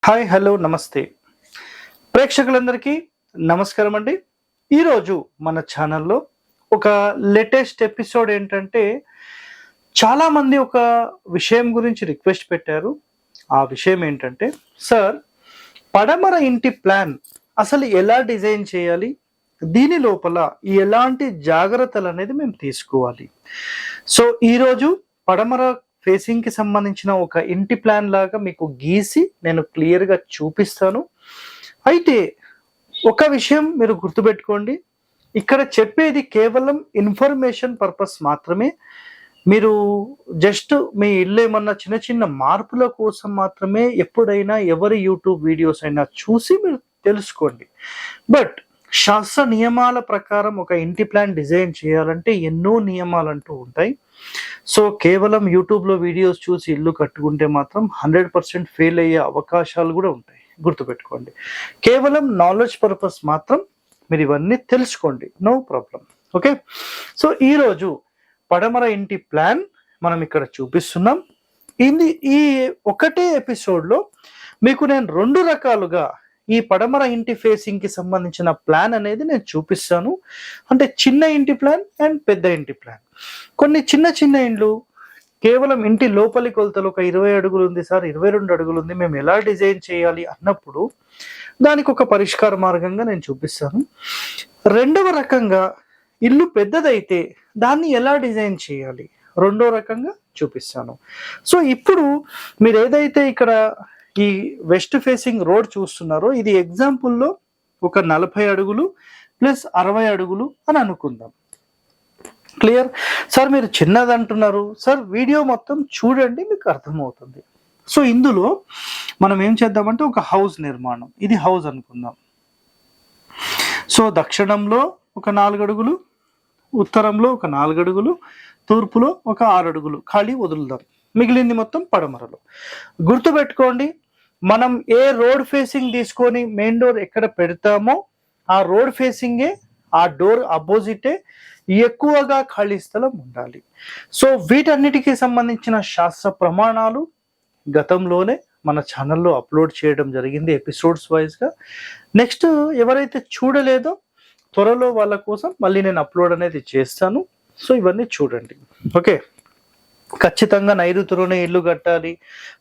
Hi hello నమస్తే ప్రేక్షకులందరికీ నమస్కారం అండి. ఈరోజు మన ఛానల్లో ఒక లేటెస్ట్ ఎపిసోడ్ ఏంటంటే చాలామంది ఒక విషయం గురించి రిక్వెస్ట్ పెట్టారు. ఆ విషయం ఏంటంటే, సార్ పడమర ఇంటి ప్లాన్ అసలు ఎలా డిజైన్ చేయాలి, దీని లోపల ఎలాంటి జాగ్రత్తలు అనేది మేము తీసుకోవాలి. సో ఈరోజు పడమర ఫేసింగ్కి సంబంధించిన ఒక ఇంటి ప్లాన్ లాగా మీకు గీసి నేను క్లియర్గా చూపిస్తాను. అయితే ఒక విషయం మీరు గుర్తుపెట్టుకోండి, ఇక్కడ చెప్పేది కేవలం ఇన్ఫర్మేషన్ పర్పస్ మాత్రమే. మీరు జస్ట్ మీ ఇల్లు ఏమన్నా చిన్న చిన్న మార్పుల కోసం మాత్రమే ఎప్పుడైనా ఎవరి యూట్యూబ్ వీడియోస్ అయినా చూసి మీరు తెలుసుకోండి. బట్ శాస్త్ర నియమాల ప్రకారం ఒక ఇంటి ప్లాన్ డిజైన్ చేయాలంటే ఎన్నో నియమాలు అంటూ ఉంటాయి. సో కేవలం యూట్యూబ్లో వీడియోస్ చూసి ఇల్లు కట్టుకుంటే మాత్రం 100% ఫెయిల్ అయ్యే అవకాశాలు కూడా ఉంటాయి. గుర్తుపెట్టుకోండి, కేవలం నాలెడ్జ్ పర్పస్ మాత్రం మీరు ఇవన్నీ తెలుసుకోండి, నో ప్రాబ్లం. ఓకే, సో ఈరోజు పడమర ఇంటి ప్లాన్ మనం ఇక్కడ చూపిస్తున్నాం. ఈ ఒకటే ఎపిసోడ్లో మీకు నేను రెండు రకాలుగా ఈ పడమర ఇంటి ఫేసింగ్కి సంబంధించిన ప్లాన్ అనేది నేను చూపిస్తాను. అంటే చిన్న ఇంటి ప్లాన్ అండ్ పెద్ద ఇంటి ప్లాన్. కొన్ని చిన్న చిన్న ఇండ్లు కేవలం ఇంటి లోపలి కొలతలు ఒక 20 అడుగులు ఉంది సార్, 22 అడుగులు ఉంది, మేము ఎలా డిజైన్ చేయాలి అన్నప్పుడు దానికి ఒక పరిష్కార మార్గంగా నేను చూపిస్తాను. రెండవ రకంగా ఇల్లు పెద్దదైతే దాన్ని ఎలా డిజైన్ చేయాలి, రెండో రకంగా చూపిస్తాను. సో ఇప్పుడు మీరు ఏదైతే ఇక్కడ ఈ వెస్ట్ ఫేసింగ్ రోడ్ చూస్తున్నారో ఇది ఎగ్జాంపుల్లో ఒక 40 అడుగులు ప్లస్ 60 అడుగులు అని అనుకుందాం. క్లియర్ సార్, మీరు చిన్నది అంటున్నారు సార్, వీడియో మొత్తం చూడండి మీకు అర్థమవుతుంది. సో ఇందులో మనం ఏం చేద్దామంటే ఒక హౌస్ నిర్మాణం, ఇది హౌస్ అనుకుందాం. సో దక్షిణంలో ఒక 4 అడుగులు, ఉత్తరంలో ఒక 4 అడుగులు, తూర్పులో ఒక 6 అడుగులు ఖాళీ వదులుదాం, మిగిలింది మొత్తం పడమరలో. గుర్తుపెట్టుకోండి, మనం ఏ రోడ్ ఫేసింగ్ తీసుకొని మెయిన్ డోర్ ఎక్కడ పెడతామో ఆ రోడ్ ఫేసింగే, ఆ డోర్ అపోజిటే ఎక్కువగా ఖాళీ స్థలం ఉండాలి. సో వీటన్నిటికీ సంబంధించిన శాస్త్ర ప్రమాణాలు గతంలోనే మన ఛానల్లో అప్లోడ్ చేయడం జరిగింది ఎపిసోడ్స్ వైజ్గా. నెక్స్ట్ ఎవరైతే చూడలేదో త్వరలో వాళ్ళ కోసం మళ్ళీ నేను అప్లోడ్ అనేది చేస్తాను. సో ఇవన్నీ చూడండి. ఓకే, ఖచ్చితంగా నైరుతిలోనే ఇల్లు కట్టాలి,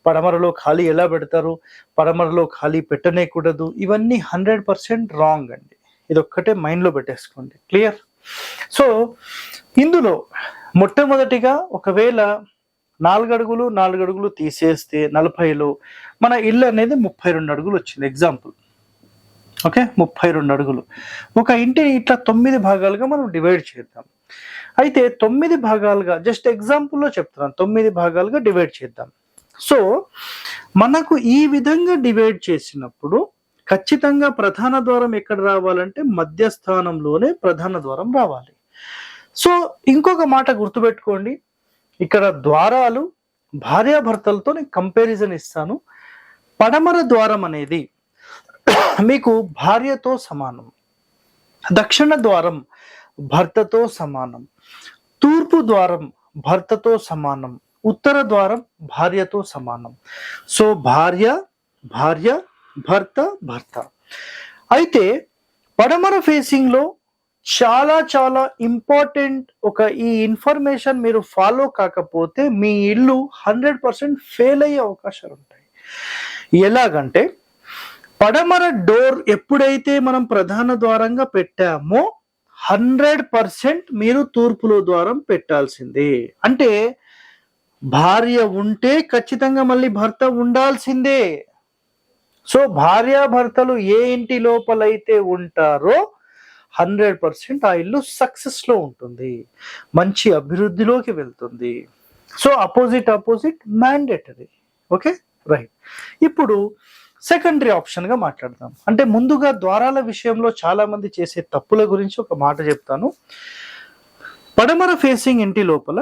పడమరలో ఖాళీ ఎలా పెడతారు, పడమరలో ఖాళీ పెట్టనేకూడదు, ఇవన్నీ 100% రాంగ్ అండి. ఇది ఒక్కటే మైండ్లో పెట్టేసుకోండి. క్లియర్? సో ఇందులో మొట్టమొదటిగా ఒకవేళ 4 అడుగులు 4 అడుగులు తీసేస్తే 40లో మన ఇల్లు అనేది 32 అడుగులు వచ్చింది ఎగ్జాంపుల్. ఓకే, 32 అడుగులు. ఒక ఇంటిని ఇట్లా 9 భాగాలుగా మనం డివైడ్ చేద్దాం. అయితే 9 భాగాలుగా, జస్ట్ ఎగ్జాంపుల్లో చెప్తున్నాను, 9 భాగాలుగా డివైడ్ చేద్దాం. సో మనకు ఈ విధంగా డివైడ్ చేసినప్పుడు ఖచ్చితంగా ప్రధాన ద్వారం ఎక్కడ రావాలంటే మధ్యస్థానంలోనే ప్రధాన ద్వారం రావాలి. సో ఇంకొక మాట గుర్తుపెట్టుకోండి, ఇక్కడ ద్వారాలు భార్యాభర్తలతో నేను కంపారిజన్ ఇస్తాను. పడమర ద్వారం అనేది మీకు భార్యతో సమానం, దక్షిణ ద్వారం భర్తతో సమానం, తూర్పు ద్వారం భర్తతో సమానం, ఉత్తర ద్వారం భార్యతో సమానం. సో భార్య భార్య, భర్త భర్త. అయితే పడమర ఫేసింగ్ లో చాలా చాలా ఇంపార్టెంట్ ఒక ఈ ఇన్ఫర్మేషన్ మీరు ఫాలో కాకపోతే మీ ఇల్లు 100% ఫెయిల్ అయ్యే అవకాశాలు ఉంటాయి. ఎలాగంటే పడమర డోర్ ఎప్పుడైతే మనం ప్రధాన ద్వారంగా పెట్టామో 100% మీరు తూర్పులో ద్వారం పెట్టాల్సిందే. అంటే భార్య ఉంటే ఖచ్చితంగా మళ్ళీ భర్త ఉండాల్సిందే. సో భార్యాభర్తలు ఏ ఇంటి లోపలైతే ఉంటారో 100% ఆ ఇల్లు సక్సెస్ లో ఉంటుంది, మంచి అభివృద్ధిలోకి వెళ్తుంది. So opposite mandatory. Okay, right. ఇప్పుడు సెకండరీ ఆప్షన్గా మాట్లాడదాం. అంటే ముందుగా ద్వారాల విషయంలో చాలా మంది చేసే తప్పుల గురించి ఒక మాట చెప్తాను. పడమర ఫేసింగ్ ఇంటి లోపల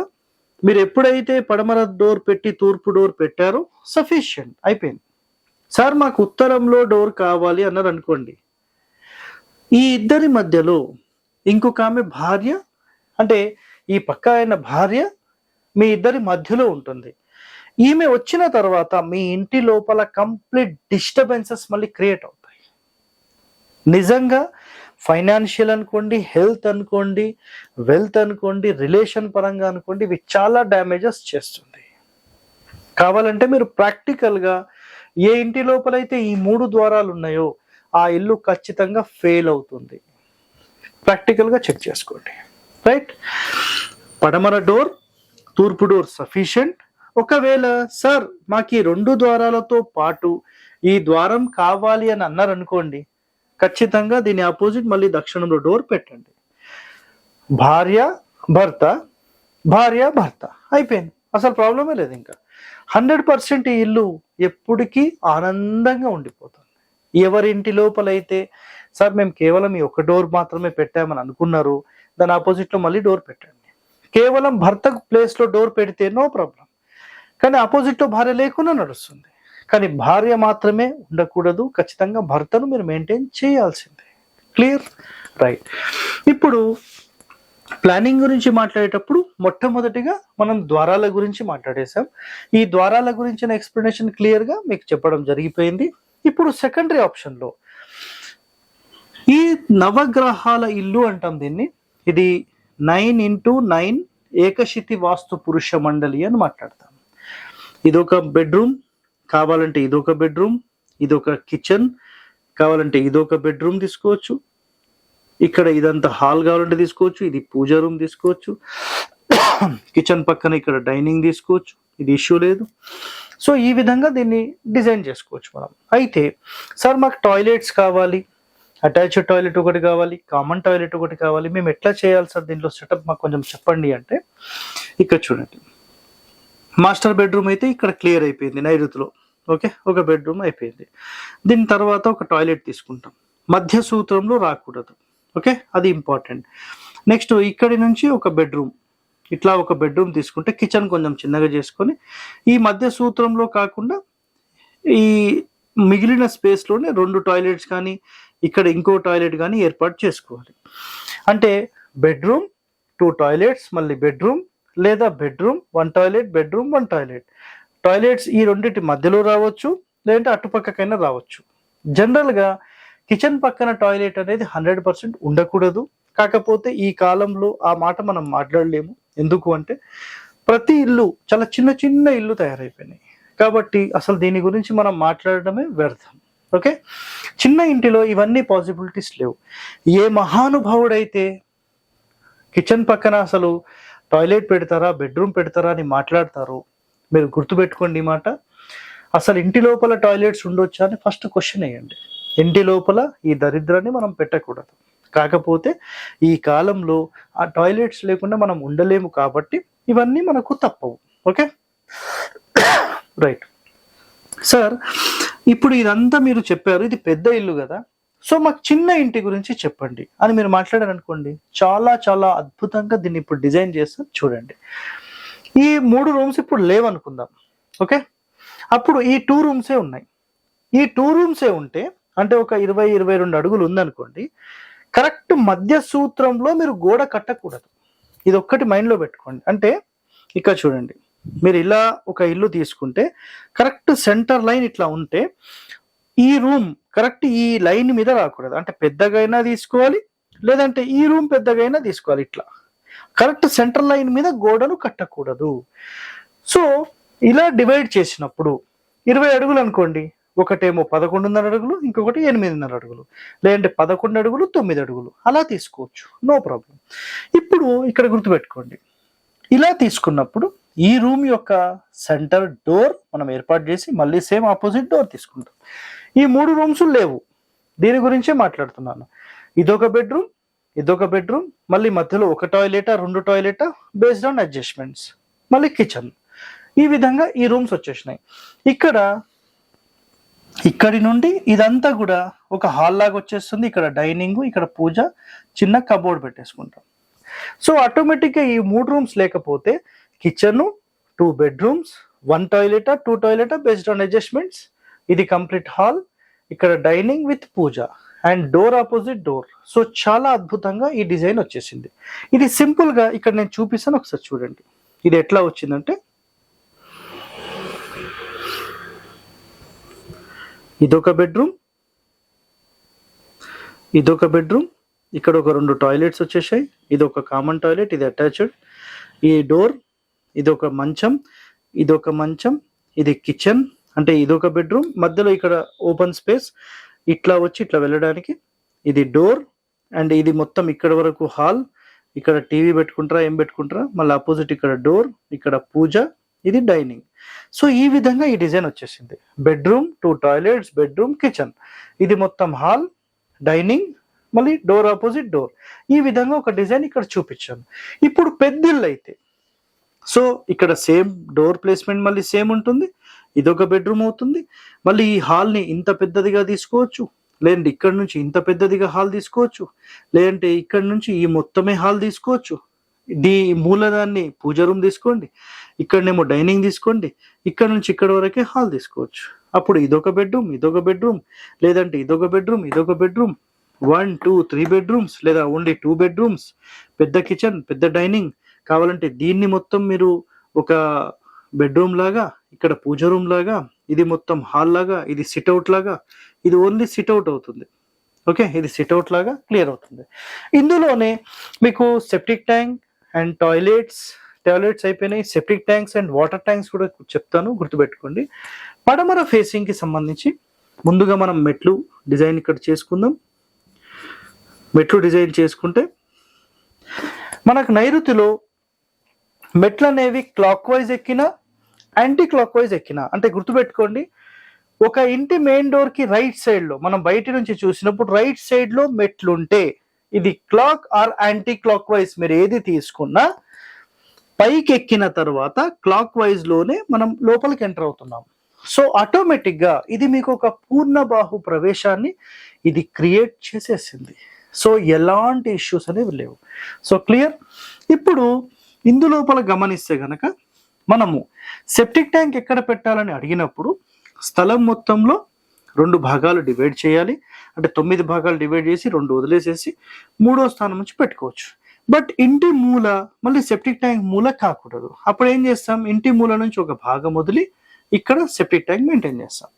మీరు ఎప్పుడైతే పడమర డోర్ పెట్టి తూర్పు డోర్ పెట్టారో సఫిషియంట్ అయిపోయింది. సార్ మాకు ఉత్తరంలో డోర్ కావాలి అన్నారు అనుకోండి, ఈ ఇద్దరి మధ్యలో ఇంకొక ఆమె భార్య, అంటే ఈ పక్క ఆయన భార్య మీ ఇద్దరి మధ్యలో ఉంటుంది. ఈమె వచ్చిన తర్వాత మీ ఇంటి లోపల కంప్లీట్ డిస్టర్బెన్సెస్ మళ్ళీ క్రియేట్ అవుతాయి. నిజంగా ఫైనాన్షియల్ అనుకోండి, హెల్త్ అనుకోండి, వెల్త్ అనుకోండి, రిలేషన్ పరంగా అనుకోండి, ఇవి చాలా డ్యామేజెస్ చేస్తుంది. కావాలంటే మీరు ప్రాక్టికల్గా ఏ ఇంటి లోపలైతే ఈ 3 ద్వారాలు ఉన్నాయో ఆ ఇల్లు ఖచ్చితంగా ఫెయిల్ అవుతుంది. ప్రాక్టికల్గా చెక్ చేసుకోండి. రైట్, పడమర డోర్, తూర్పు డోర్ సఫిషియంట్. ఒకవేళ సార్ మాకు ఈ 2 ద్వారాలతో పాటు ఈ ద్వారం కావాలి అని అన్నారనుకోండి, ఖచ్చితంగా దీని ఆపోజిట్ మళ్ళీ దక్షిణంలో డోర్ పెట్టండి. భార్య భర్త, భార్య భర్త, అయిపోయింది, అసలు ప్రాబ్లమే లేదు. ఇంకా 100% ఈ ఇల్లు ఎప్పటికీ ఆనందంగా ఉండిపోతుంది. ఎవరింటి లోపలైతే సార్ మేము కేవలం ఈ ఒక డోర్ మాత్రమే పెట్టామని అనుకున్నారు, దాని ఆపోజిట్లో మళ్ళీ డోర్ పెట్టండి. కేవలం భర్త ప్లేస్లో డోర్ పెడితే నో ప్రాబ్లం, కానీ ఆపోజిట్లో భార్య లేకుండా నడుస్తుంది. కానీ భార్య మాత్రమే ఉండకూడదు, ఖచ్చితంగా భర్తను మీరు మెయింటైన్ చేయాల్సిందే. క్లియర్? రైట్. ఇప్పుడు ప్లానింగ్ గురించి మాట్లాడేటప్పుడు మొట్టమొదటిగా మనం ద్వారాల గురించి మాట్లాడేసాం. ఈ ద్వారాల గురించిన ఎక్స్ప్లెనేషన్ క్లియర్గా మీకు చెప్పడం జరిగిపోయింది. ఇప్పుడు సెకండరీ ఆప్షన్లో ఈ నవగ్రహాల ఇల్లు అంటాం దీన్ని. ఇది 9x9 ఏకశితి వాస్తు పురుష మండలి అని మాట్లాడతాం. ఇదొక బెడ్రూమ్, కావాలంటే ఇదొక బెడ్రూమ్, ఇదొక కిచెన్, కావాలంటే ఇదొక బెడ్రూమ్ తీసుకోవచ్చు. ఇక్కడ ఇదంతా హాల్ కావాలంటే తీసుకోవచ్చు, ఇది పూజా రూమ్ తీసుకోవచ్చు, కిచెన్ పక్కన ఇక్కడ డైనింగ్ తీసుకోవచ్చు, ఇది ఇష్యూ లేదు. సో ఈ విధంగా దీన్ని డిజైన్ చేసుకోవచ్చు మనం. అయితే సార్ మాకు టాయిలెట్స్ కావాలి, అటాచ్డ్ టాయిలెట్ ఒకటి కావాలి, కామన్ టాయిలెట్ ఒకటి కావాలి, మేము ఎట్లా చేయాలి సార్ దీంట్లో సెటప్ మాకు కొంచెం చెప్పండి అంటే, ఇక్కడ చూడండి, మాస్టర్ బెడ్రూమ్ అయితే ఇక్కడ క్లియర్ అయిపోయింది నైరుతిలో. ఓకే, ఒక బెడ్రూమ్ అయిపోయింది. దీని తర్వాత ఒక టాయిలెట్ తీసుకుంటాం, మధ్య సూత్రంలో రాకూడదు. ఓకే, అది ఇంపార్టెంట్. నెక్స్ట్ ఇక్కడి నుంచి ఒక బెడ్రూమ్, ఇట్లా ఒక బెడ్రూమ్ తీసుకుంటే కిచెన్ కొంచెం చిన్నగా చేసుకొని ఈ మధ్య సూత్రంలో కాకుండా ఈ మిగిలిన స్పేస్లోనే 2 టాయిలెట్స్ కానీ ఇక్కడ ఇంకో టాయిలెట్ కానీ ఏర్పాటు చేసుకోవాలి. అంటే బెడ్రూమ్ 2 టాయిలెట్స్, మళ్ళీ బెడ్రూమ్, లేదా bedroom 1 toilet, bedroom 1 toilet. Toilets ఈ రెండింటి మధ్యలో రావచ్చు, లేదంటే అటుపక్కకైనా రావచ్చు. జనరల్గా కిచెన్ పక్కన టాయిలెట్ అనేది 100% ఉండకూడదు. కాకపోతే ఈ కాలంలో ఆ మాట మనం మాట్లాడలేము. ఎందుకు అంటే ప్రతి ఇల్లు చాలా చిన్న చిన్న ఇల్లు తయారైపోయినాయి కాబట్టి అసలు దీని గురించి మనం మాట్లాడడమే వ్యర్థం. ఓకే, చిన్న ఇంటిలో ఇవన్నీ పాసిబిలిటీస్ లేవు. ఏ మహానుభావుడైతే కిచెన్ పక్కన అసలు టాయిలెట్ పెడతారా, బెడ్రూమ్ పెడతారా అని మాట్లాడతారో మీరు గుర్తుపెట్టుకోండి ఈ మాట. అసలు ఇంటి లోపల టాయిలెట్స్ ఉండొచ్చా అని ఫస్ట్ క్వశ్చన్ వేయండి. ఇంటి లోపల ఈ దరిద్రాన్ని మనం పెట్టకూడదు. కాకపోతే ఈ కాలంలో ఆ టాయిలెట్స్ లేకుండా మనం ఉండలేము కాబట్టి ఇవన్నీ మనకు తప్పవు. Okay, right. సార్ ఇప్పుడు ఇదంతా మీరు చెప్పారు, ఇది పెద్ద ఇల్లు కదా, సో మాకు చిన్న ఇంటి గురించి చెప్పండి అని మీరు మాట్లాడారు అనుకోండి, చాలా చాలా అద్భుతంగా దీన్ని ఇప్పుడు డిజైన్ చేస్తారు. చూడండి, ఈ 3 రూమ్స్ ఇప్పుడు లేవనుకుందాం. ఓకే, అప్పుడు ఈ 2 రూమ్సే ఉన్నాయి. ఈ 2 రూమ్సే ఉంటే అంటే ఒక 20-22 అడుగులు ఉందనుకోండి, కరెక్ట్ మధ్య సూత్రంలో మీరు గోడ కట్టకూడదు. ఇది ఒక్కటి మైండ్లో పెట్టుకోండి. అంటే ఇక్కడ చూడండి, మీరు ఇలా ఒక ఇల్లు తీసుకుంటే కరెక్ట్ సెంటర్ లైన్ ఇట్లా ఉంటే ఈ రూమ్ కరెక్ట్ ఈ లైన్ మీద రాకూడదు. అంటే పెద్దగైనా తీసుకోవాలి, లేదంటే ఈ రూమ్ పెద్దగైనా తీసుకోవాలి. ఇట్లా కరెక్ట్ సెంటర్ లైన్ మీద గోడను కట్టకూడదు. సో ఇలా డివైడ్ చేసినప్పుడు 20 అడుగులు అనుకోండి, ఒకటేమో 11.5 అడుగులు, ఇంకొకటి 8.5 అడుగులు, లేదంటే 11 అడుగులు 9 అడుగులు, అలా తీసుకోవచ్చు, నో ప్రాబ్లం. ఇప్పుడు ఇక్కడ గుర్తుపెట్టుకోండి, ఇలా తీసుకున్నప్పుడు ఈ రూమ్ యొక్క సెంటర్ డోర్ మనం ఏర్పాటు చేసి మళ్ళీ సేమ్ ఆపోజిట్ డోర్ తీసుకుంటాం. ఈ 3 రూమ్స్ లేవు, దీని గురించే మాట్లాడుతున్నాను. ఇదొక బెడ్రూమ్, ఇదొక బెడ్రూమ్, మళ్ళీ మధ్యలో ఒక టాయిలెటా 2 టాయిలెటా బేస్డ్ ఆన్ అడ్జస్ట్మెంట్స్, మళ్ళీ కిచెన్. ఈ విధంగా ఈ రూమ్స్ వచ్చేసినాయి. ఇక్కడి నుండి ఇదంతా కూడా ఒక హాల్ లాగా వచ్చేస్తుంది. ఇక్కడ డైనింగ్, ఇక్కడ పూజ, చిన్న కబోర్డ్ పెట్టేసుకుంటాం. సో ఆటోమేటిక్గా ఈ 3 రూమ్స్ లేకపోతే కిచెన్, 2 బెడ్రూమ్స్, 1 టాయిలెటా 2 టాయిలెటా బేస్డ్ ఆన్ అడ్జస్ట్మెంట్స్, ఇది కంప్లీట్ హాల్, ఇక్కడ dining with puja and door opposite door. So చాలా అద్భుతంగా ఈ డిజైన్ వచ్చేసింది. ఇది సింపుల్గా ఇక్కడ నేను చూపిస్తాను, ఒకసారి చూడండి. ఇది ఎట్లా వచ్చిందంటే ఇదొక బెడ్రూమ్, ఇదొక బెడ్రూమ్. ఇక్కడ ఒక 2 టాయిలెట్స్ వచ్చేసాయి. ఇది ఒక కామన్ టాయిలెట్, ఇది అటాచ్డ్. ఈ డోర్, ఇదొక మంచం, ఇదొక మంచం, ఇది కిచెన్. అంటే ఇదొక బెడ్రూమ్, మధ్యలో ఇక్కడ ఓపెన్ స్పేస్ ఇట్లా వచ్చి ఇట్లా వెళ్ళడానికి. ఇది డోర్ అండ్ ఇది మొత్తం ఇక్కడ వరకు హాల్. ఇక్కడ టీవీ పెట్టుకుంటారా, ఏం పెట్టుకుంటారా. మళ్ళీ ఆపోజిట్ ఇక్కడ డోర్, ఇక్కడ పూజ, ఇది డైనింగ్. సో ఈ విధంగా ఈ డిజైన్ వచ్చేసింది. Bedroom, 2 toilets, bedroom, kitchen. ఇది మొత్తం హాల్, డైనింగ్, మళ్ళీ డోర్ ఆపోజిట్ డోర్. ఈ విధంగా ఒక డిజైన్ ఇక్కడ చూపించాను. ఇప్పుడు పెద్దిల్లు అయితే సో ఇక్కడ సేమ్ డోర్ ప్లేస్మెంట్ మళ్ళీ సేమ్ ఉంటుంది. ఇదొక బెడ్రూమ్ అవుతుంది. మళ్ళీ ఈ హాల్ని ఇంత పెద్దదిగా తీసుకోవచ్చు, లేదంటే ఇక్కడ నుంచి ఇంత పెద్దదిగా హాల్ తీసుకోవచ్చు, లేదంటే ఇక్కడ నుంచి ఈ మొత్తమే హాల్ తీసుకోవచ్చు. మూలదాన్ని పూజ రూమ్ తీసుకోండి, ఇక్కడనేమో డైనింగ్ తీసుకోండి, ఇక్కడ నుంచి ఇక్కడ వరకే హాల్ తీసుకోవచ్చు. అప్పుడు ఇదొక బెడ్రూమ్, ఇదొక బెడ్రూమ్, లేదంటే ఇదొక బెడ్రూమ్, ఇదొక బెడ్రూమ్, 1, 2, 3 బెడ్రూమ్స్, లేదా ఓన్లీ 2 బెడ్రూమ్స్, పెద్ద కిచెన్, పెద్ద డైనింగ్. కావాలంటే దీన్ని మొత్తం మీరు ఒక బెడ్రూమ్ లాగా, ఇక్కడ పూజ రూమ్ లాగా, ఇది మొత్తం హాల్ లాగా, ఇది సిట్అవుట్ లాగా, ఇది ఓన్లీ సిట్అవుట్ అవుతుంది. ఓకే, ఇది సిట్అవుట్ లాగా క్లియర్ అవుతుంది. ఇందులోనే మీకు సెప్టిక్ ట్యాంక్ అండ్ టాయిలెట్స్ అయిపోయినాయి. Septic tanks and water tanks కూడా చెప్తాను, గుర్తుపెట్టుకోండి. పడమర ఫేసింగ్ కి సంబంధించి ముందుగా మనం మెట్లు డిజైన్ ఇక్కడ చేసుకుందాం. మెట్లు డిజైన్ చేసుకుంటే మనకు నైరుతిలో మెట్లు అనేవి క్లాక్ వైజ్ ఎక్కినా, యాంటీ క్లాక్ వైజ్ ఎక్కినా, అంటే గుర్తుపెట్టుకోండి, ఒక ఇంటి మెయిన్ డోర్ కి రైట్ సైడ్ లో మనం బయట నుంచి చూసినప్పుడు రైట్ సైడ్ లో మెట్లు ఉంటే ఇది clock or anti clockwise మీరు ఏది తీసుకున్నా పైకి ఎక్కిన తర్వాత క్లాక్ వైజ్ లోనే మనం లోపలికి ఎంటర్ అవుతున్నాం. సో ఆటోమేటిక్ గా ఇది మీకు ఒక పూర్ణ బాహు ప్రవేశాన్ని ఇది క్రియేట్ చేసేసింది. సో ఎలాంటి ఇష్యూస్ అనేవి లేవు. So clear. ఇప్పుడు ఇందులోపల గమనిస్తే గనక మనము సెప్టిక్ ట్యాంక్ ఎక్కడ పెట్టాలని అడిగినప్పుడు స్థలం మొత్తంలో 2 భాగాలు డివైడ్ చేయాలి. అంటే 9 భాగాలు డివైడ్ చేసి 2 వదిలేసేసి 3వ స్థానం నుంచి పెట్టుకోవచ్చు. బట్ ఇంటి మూల మళ్ళీ సెప్టిక్ ట్యాంక్ మూల కాకూడదు. అప్పుడు ఏం చేస్తాం, ఇంటి మూల నుంచి ఒక భాగం వదిలి ఇక్కడ సెప్టిక్ ట్యాంక్ మెయింటైన్ చేస్తాం.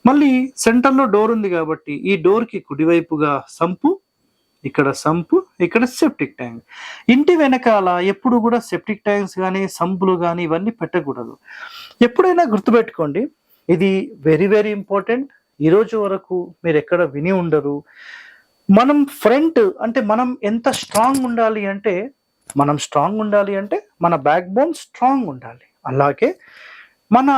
మళ్ళీ సెంటర్లో డోర్ ఉంది కాబట్టి ఈ డోర్కి కుడివైపుగా సంపు, ఇక్కడ సంపు, ఇక్కడ సెప్టిక్ ట్యాంక్. ఇంటి వెనకాల ఎప్పుడు కూడా సెప్టిక్ ట్యాంక్స్ కానీ సంపులు కానీ ఇవన్నీ పెట్టకూడదు. ఎప్పుడైనా గుర్తుపెట్టుకోండి, ఇది వెరీ వెరీ ఇంపార్టెంట్. ఈరోజు వరకు మీరు ఎక్కడ విని ఉండరు. మనం ఫ్రంట్ అంటే మనం ఎంత స్ట్రాంగ్ ఉండాలి అంటే మన బ్యాక్ బోన్ స్ట్రాంగ్ ఉండాలి. అలాగే మన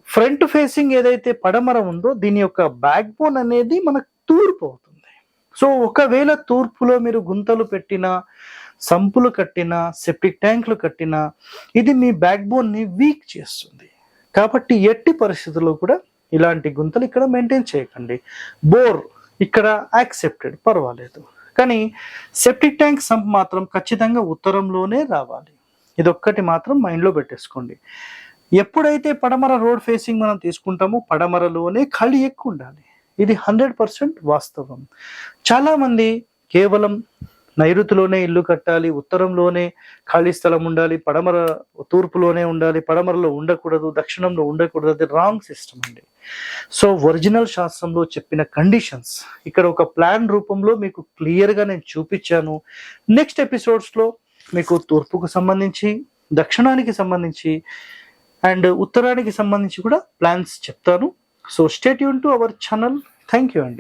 ఫ్రంట్ ఫేసింగ్ ఏదైతే పడమర ఉందో దీని యొక్క బ్యాక్ బోన్ అనేది మనకు తూర్పు అవుతుంది. సో ఒకవేళ తూర్పులో మీరు గుంతలు పెట్టినా, సంపులు కట్టినా, సెప్టిక్ ట్యాంకులు కట్టినా ఇది మీ బ్యాక్ బోన్ ని వీక్ చేస్తుంది. కాబట్టి ఎట్టి పరిస్థితుల్లో కూడా ఇలాంటి గుంతలు ఇక్కడ మెయింటైన్ చేయకండి. బోర్ ఇక్కడ యాక్సెప్టెడ్, పర్వాలేదు. కానీ సెప్టిక్ ట్యాంక్ సంప్ మాత్రం ఖచ్చితంగా ఉత్తరంలోనే రావాలి. ఇదొక్కటి మాత్రం మైండ్లో పెట్టేసుకోండి. ఎప్పుడైతే పడమర రోడ్ ఫేసింగ్ మనం తీసుకుంటామో పడమరలోనే ఖాళీ ఎక్కువ ఉండాలి. ఇది 100% వాస్తవం. చాలా మంది కేవలం నైరుతిలోనే ఇల్లు కట్టాలి, ఉత్తరంలోనే ఖాళీ స్థలం ఉండాలి, పడమర తూర్పులోనే ఉండాలి, పడమరలో ఉండకూడదు, దక్షిణంలో ఉండకూడదు. అది రాంగ్ సిస్టమ్ అండి. సో ఒరిజినల్ శాస్త్రంలో చెప్పిన కండిషన్స్ ఇక్కడ ఒక ప్లాన్ రూపంలో మీకు క్లియర్గా నేను చూపించాను. నెక్స్ట్ ఎపిసోడ్స్లో మీకు తూర్పుకు సంబంధించి, దక్షిణానికి సంబంధించి అండ్ ఉత్తరానికి సంబంధించి కూడా ప్లాన్స్ చెప్తాను. So stay tune to our channel. Thank you అండి.